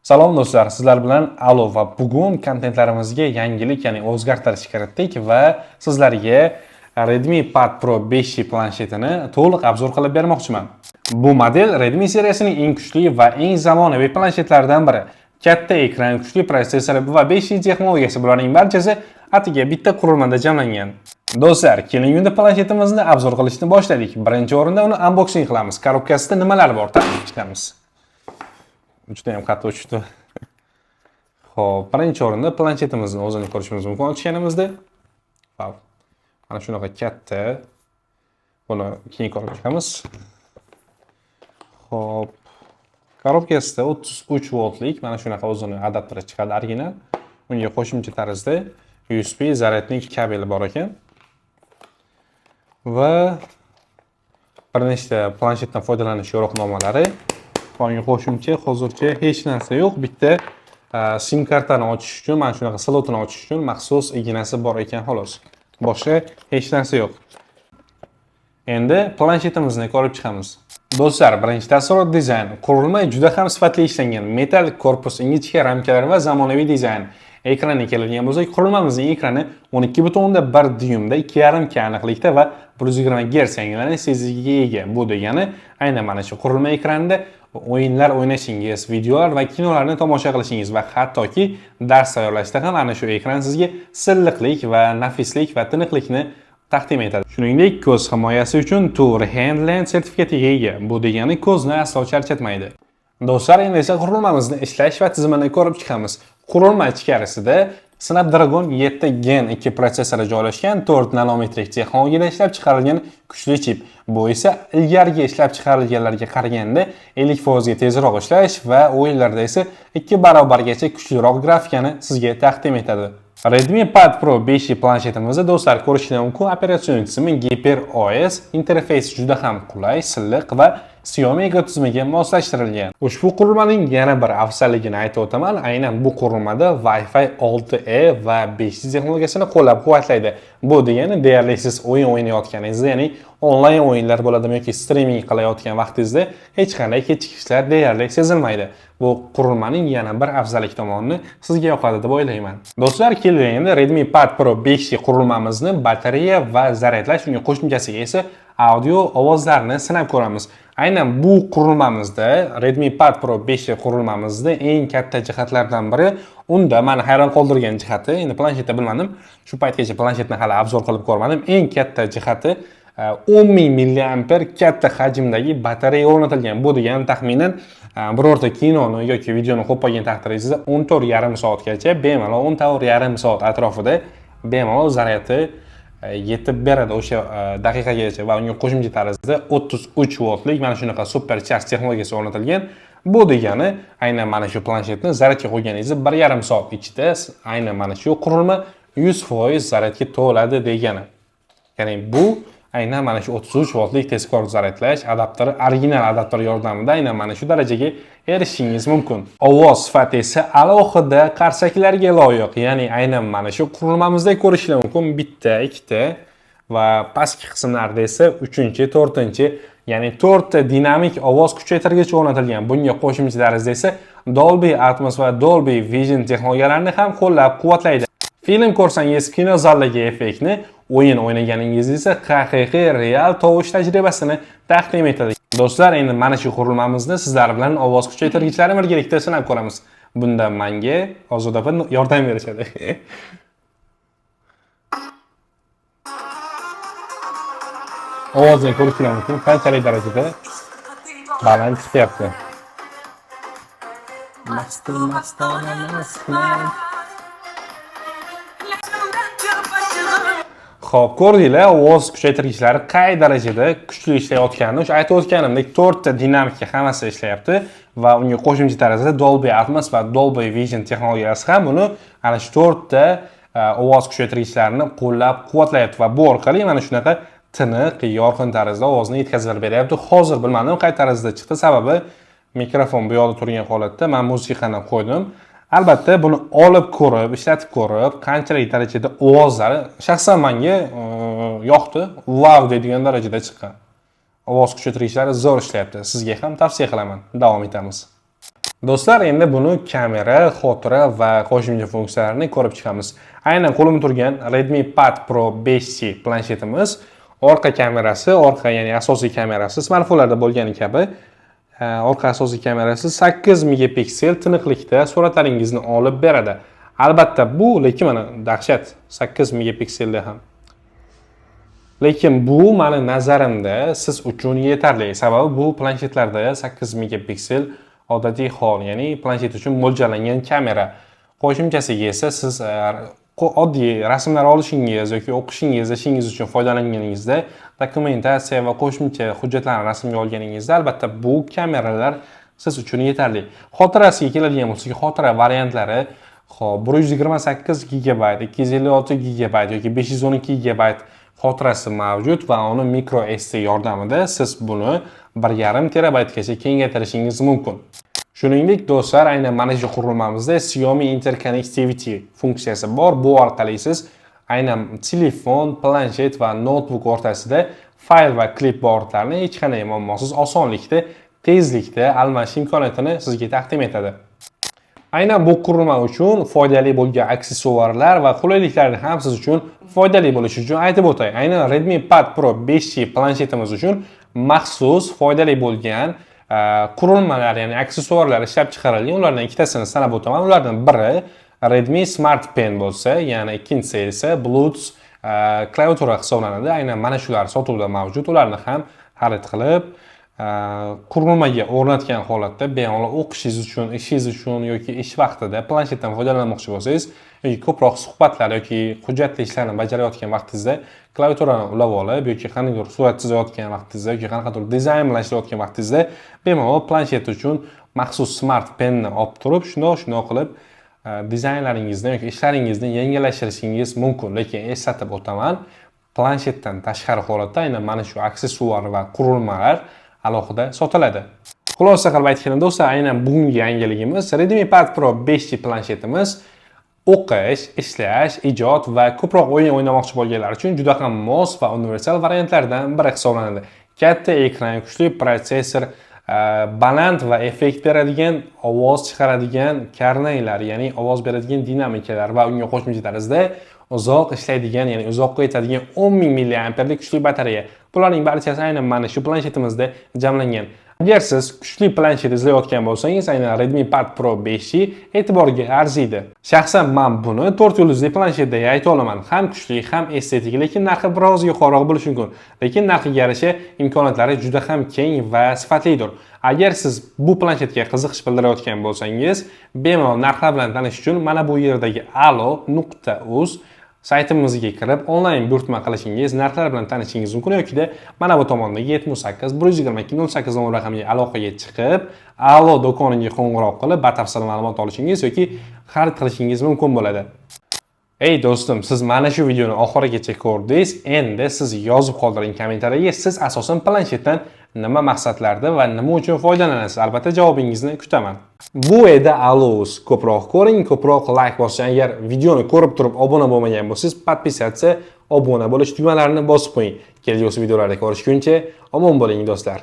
Salom do'stlar, sizlar bilan Alo va bugun kontentlarimizga yangilik, ya'ni o'zgartirish kiritdik va sizlarga Redmi Pad Pro 5G planshetini to'liq obzor qilib bermoqchiman. Bu model Redmi seriyasining eng kuchli va eng zamonaviy planshetlaridan biri. Katta ekran, kuchli protsessor va 5G texnologiyasi bularning barchasi atiga bitta qurilmada jamlangan. Do'stlar, keling endi planshetimizni obzor qilishni boshladik. Birinchi o'rinda uni unboxing qilamiz. Korobkasida nimalar bor tanishib chiqamiz. Juda ham qattiq uchdi. Xo'p, birinchi o'rinda planshetimizni o'zini ko'rishimiz mumkin ochganimizda. Mana shunaqa katta. Buni keyin ko'rib chiqamiz. Xo'p, korobkasida 33 voltlik mana shunaqa o'zini adapteri chiqadi original. Unga qo'shimcha tarzda USB zaryadnik kabeli bor ekan. Va bir nechta planshetdan foydalanish yo'riqnomalari. Bunga qo'shimcha hozircha hech narsa yo'q. Bitta SIM kartani ochish uchun, mana shunaqa slotini ochish uchun maxsus ignasi bor ekan xolos. Boshqa hech narsa yo'q. Endi planshetimizni ko'rib chiqamiz. Do'stlar, birinchi taassurot dizayn. Qurilma juda ham sifatli ishlangan. Metal korpus, ingichka ramkalar va zamonaviy dizayn. Ekranga keladigan bo'lsak, qurilmamizning ekrani 12.1 dyumda 2.5K aniqlikda va 120 Hz yangilanadigan sezgiga ega. Bu degani aynan mana shu qurilma ekranida o'yinlar o'ynashingiz, videolar va kinolarni tomosha qilishingiz va hattoki dars tayyorlashda ham ana shu ekran sizga silliqlik va nafislik va tiniqlikni taqdim etadi. Shuningdek, ko'z himoyasi uchun Tour Handland sertifikatiga ega. Bu degani ko'zni aslo charchatmaydi. Do'stlar, endi esa qurilmamizni ishlash va tizimini ko'rib chiqamiz. Qurilma ichkarisida Snapdragon 7 Gen 2 protsessori joylashgan 4 nanometrik texnologiyada ishlab chiqarilgan kuchli chip. Bu esa ilgarigi ishlab chiqarilganlarga qaraganda 50% ga tezroq ishlash va o'yinlarda esa 2 barobargacha kuchliroq grafikani sizga taqdim etadi. Redmi Pad Pro 5G planshetimizda do'stlar ko'rishinglar mumkin operatsion tizimi HyperOS, interfeysi juda ham qulay, silliq va Xiaomi ekotizimiga moslashtirilgan. Ushbu qurilmaning yana bir afzalligini aytib o'taman. Aynan bu qurilmada Wi-Fi 6E va 5G texnologiyasini qo'llab-quvvatlaydi. Bu degani deyarli siz o'yin o'ynayotganingizda, ya'ni onlayn o'yinlar bo'ladimi yoki streaming qilayotgan vaqtingizda hech qanday kechikishlar deyarli sezilmaydi. Bu qurilmaning yana bir afzallik tomonini sizga yoqadi deb o'ylayman. Do'stlar, keling endi Redmi Pad Pro 5G qurilmamizni batareya va zaryadlash unga qo'shimchasiga esa audio ovozlarni sinab ko'ramiz. Aynan bu qurilmamizda, Redmi Pad Pro 5G qurilmamizda eng katta jihatlardan biri, unda meni hayron qoldirgan jihati, endi planshetda bilmadim, shu paytgacha planshetni hali obzor qilib ko'rmadim. Eng katta jihati 10.000 mAh katta hajmdagi batareya o'rnatilgan. Bu degani taxminan birorta kinoni yoki videoni ko'rib qolgan taqdiringizda 14,5 soatgacha bemalol 14,5 soat atrofida bemalol zaryadi yetib beradi o'sha daqiqagacha va unga qo'shimcha tarzda 33 voltlik mana shunaqa super charge texnologiyasi o'rnatilgan. Bu degani aynan mana shu planshetni zaryadga qo'yganingizda 1,5 soat ichida aynan mana shu qurilma 100% zaryadga to'ladi degani. Ya'ni bu aynan mana shu 33 voltlik tezkor zaryadlash adapteri, original adapter yordamida aynan mana shu darajaga erishishingiz mumkin. Ovoz sifati esa alohida qarsaklarga loyiq. Ya'ni aynan mana shu qurilmamizda ko'rishlar mumkin. Bitta, ikkita va pastki qismlarda esa 3-chi, 4-chi, ya'ni 4 ta dinamik ovoz kuchaytirgich o'rnatilgan. Bunga qo'shimcha tarzda esa Dolby Atmos va Dolby Vision texnologiyalarini ham qo'llab-quvvatlaydi. Film ko'rsangiz kino zaldagi effektni, o'yin o'ynaganingizda esa haqiqiy real tovush tajribasini taqdim etadi. Do'stlar, endi mana shu qurilmamizni sizlar bilan ovoz kuchaytirgichlari birgalikda sinab ko'ramiz. Bunda menga Ozoda yordam berishadi. Ovozni ko'rishlar mumkin, qanchalik darajada baland chiqyapti. Xo'p, ko'rdinglar, ovoz kuchaytirgichlari qay darajada kuchli ishlayotganini. O'sha aytib o'tganimdek 4 ta dinamika hammasi ishlayapti va unga qo'shimcha tarzda Dolby Atmos va Dolby Vision texnologiyasi ham buni ana shu 4 ta ovoz kuchaytirgichlarini qo'llab-quvvatlayapti va bu orqali mana shunaqa tiniq, yorqin tarzda ovozni yetkazib beryapti. Hozir bilmadim qay tarzda chiqdi, sababi mikrofon bu yoqda turgan holatda men musiqani qo'ydim. Albatta buni olib ko'rib, ishlatib ko'rib, qanchalik darajada ovozlari shaxsan menga yoqdi. Wow deydigan darajada chiqqan. Ovoz kuchaytirgichlari zo'r ishlayapti. Sizga ham tavsiya qilaman. Davom etamiz. Do'stlar, endi buni kamera, xotira va qo'shimcha funksiyalarini ko'rib chiqamiz. Aynan qo'limda turgan Redmi Pad Pro 5C planshetimiz orqa kamerasi, ya'ni asosiy kamerasi smartfonlarda bo'lgani kabi orqa asosiy kamerasi 8 megapiksel tiniqlikda suratlaringizni olib beradi. Albatta lekin mana dahshat 8 megapikselda ham. Lekin bu meni nazarimda siz uchun yetarli. Sababi bu planshetlarda 8 megapiksel odatiy hol, ya'ni planshet uchun mo'ljallangan kamera. Qo'shimchasiga esa siz oddiy rasmlar olishingiz yoki o'qishingiz, ishingiz uchun foydalanganingizda, dokumentatsiya va qo'shimcha hujjatlarni rasmga olganingizda albatta bu kameralar siz uchun yetarli. Xotirasiga keladigan bo'lsak, xotira variantlari 128 GB, 256 GB yoki 512 GB xotirasi mavjud va uni micro SD yordamida siz buni 1,5 terabaytgacha kengaytirishingiz mumkin. Shuningdek, do'stlar, aynan mana shu qurilmamizda Xiaomi Interconnectivity funksiyasi bor. Bu orqali siz aynan telefon, planshet va notebook o'rtasida fayl va klipbordlarni hech qanday muammosiz osonlikda, tezlikda almashish imkoniyatini sizga taqdim etadi. Aynan bu qurilma uchun foydali bo'lgan aksessuarlar va qulayliklarni ham siz uchun foydali bo'lishi uchun aytib o'tay. Aynan Redmi Pad Pro 5C planshetimiz uchun maxsus foydali bo'lgan qurilmalar, ya'ni aksessuarlar ishlab chiqarilgan. Ulardan ikkitasini sanab o'taman. Ulardan biri Redmi Smart Pen bo'lsa, yana ikkinchisi esa Bluetooth klaviatura hisoblanadi. Aynan mana shular sotuvda mavjud. Ularni ham xarid qilib qurilmaga o'rnatgan holatda bemalol o'qishingiz uchun, ishingiz uchun yoki ish vaqtida planshetdan foydalanmoqchi bo'lsangiz yoki ko'proq suhbatlar yoki hujjatli ishlarni bajarayotgan vaqtingizda klaviaturani ulab olib yoki qandaydir surat chizayotgan vaqtingizda yoki qanaqadir dizayn bilan ishlayotgan vaqtingizda bemalol planshet uchun maxsus smart penni olib turib, shundoq qilib dizaynlaringizni yoki ishlaringizni yengillashtirishingiz mumkin. Lekin eslatib o'taman, planshetdan tashqari holatda aynan mana shu aksessuar va qurilmalar alohida sotiladi. Xulosa qilib aytganda do'stlar, aynan bugungi yangiligimiz Redmi Pad Pro 5C planshetimiz o'qish, ishlash, ijod va ko'proq o'yin o'ynamoqchi bo'lganlar uchun juda ham mos va universal variantlardan biri hisoblanadi. Katta ekran, kuchli protsessor, baland va effekt beradigan, ovoz chiqaradigan karnaylar, ya'ni ovoz beradigan dinamikalar va unga qo'shimcha tarzda uzoq ishlaydigan, ya'ni uzoqqa yetadigan 10,000 mAh lik kuchli batareya. Bularning barchasi aynan mana shu planshetimizda jamlangan. Agar siz kuchli planshet izlayotgan bo'lsangiz, aynan Redmi Pad Pro 5C e'tiborga arziydi. Shaxsan men buni 4 yulduzli planshet deb ayta olaman. Ham kuchli, ham estetik, lekin narxi biroz yuqoriroq bo'lishi mumkin. Lekin narxiga yarasha imkoniyatlari juda ham keng va sifatlidir. Agar siz bu planshetga qiziqish bildirayotgan bo'lsangiz, bemalol narxlar bilan tanishish uchun mana bu yerdagi alo.uz saytimizga kirib onlayn buyurtma qilishingiz, narxlar bilan tanishishingiz mumkin yoki mana bu tomondagi 78 122 08 nomor raqamiga aloqaga chiqib, Alo do'koniga qo'ng'iroq qilib batafsil ma'lumot olishingiz yoki xarid qilishingiz mumkin bo'ladi. Ey do'stim, siz mana shu videoni oxirigacha ko'rdingiz. Endi siz yozib qoldiring kommentariyaga, siz asosan planshetdan nima maqsadlarda va nima uchun foydalanasiz? Albatta javobingizni kutaman. Bu edi Alo'z. Ko'proq ko'ring, ko'proq like bosing. Agar videoni ko'rib turib obuna bo'lmagan bo'lsangiz, podpisatsiya, obuna bo'lish tugmalarini bosib qo'ying. Kelgusi videolarda ko'rishguncha omon bo'ling do'stlar.